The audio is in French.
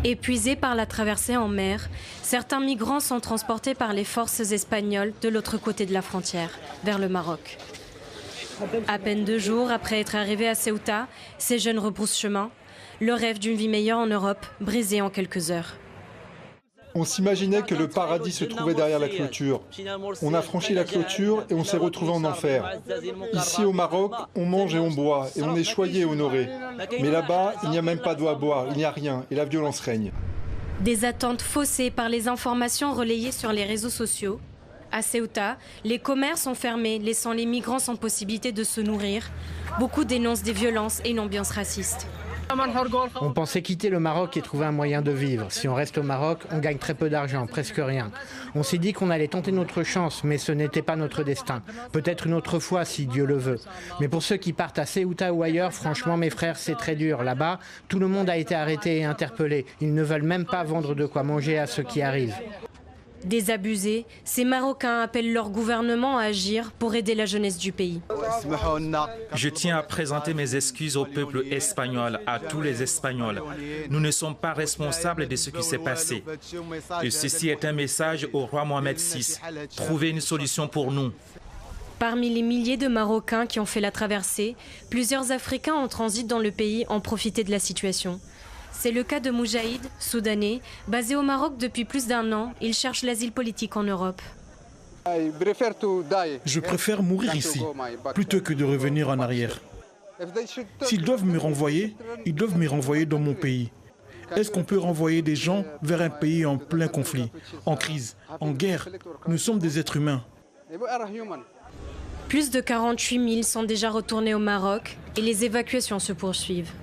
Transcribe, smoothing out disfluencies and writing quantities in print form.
Épuisés par la traversée en mer, certains migrants sont transportés par les forces espagnoles de l'autre côté de la frontière, vers le Maroc. À peine 2 jours après être arrivés à Ceuta, ces jeunes rebroussent chemin, le rêve d'une vie meilleure en Europe, brisé en quelques heures. On s'imaginait que le paradis se trouvait derrière la clôture. On a franchi la clôture et on s'est retrouvé en enfer. Ici au Maroc, on mange et on boit et on est choyé et honoré. Mais là-bas, il n'y a même pas d'eau à boire, il n'y a rien et la violence règne. Des attentes faussées par les informations relayées sur les réseaux sociaux. À Ceuta, les commerces sont fermés, laissant les migrants sans possibilité de se nourrir. Beaucoup dénoncent des violences et une ambiance raciste. On pensait quitter le Maroc et trouver un moyen de vivre. Si on reste au Maroc, on gagne très peu d'argent, presque rien. On s'est dit qu'on allait tenter notre chance, mais ce n'était pas notre destin. Peut-être une autre fois, si Dieu le veut. Mais pour ceux qui partent à Ceuta ou ailleurs, franchement, mes frères, c'est très dur. Là-bas, tout le monde a été arrêté et interpellé. Ils ne veulent même pas vendre de quoi manger à ceux qui arrivent. Désabusés, ces Marocains appellent leur gouvernement à agir pour aider la jeunesse du pays. Je tiens à présenter mes excuses au peuple espagnol, à tous les Espagnols. Nous ne sommes pas responsables de ce qui s'est passé. Et ceci est un message au roi Mohamed VI. Trouvez une solution pour nous. Parmi les milliers de Marocains qui ont fait la traversée, plusieurs Africains en transit dans le pays ont profité de la situation. C'est le cas de Moujahid, soudanais, basé au Maroc depuis plus d'1 an. Il cherche l'asile politique en Europe. Je préfère mourir ici, plutôt que de revenir en arrière. S'ils doivent me renvoyer, ils doivent me renvoyer dans mon pays. Est-ce qu'on peut renvoyer des gens vers un pays en plein conflit, en crise, en guerre? Nous sommes des êtres humains. Plus de 48 000 sont déjà retournés au Maroc et les évacuations se poursuivent.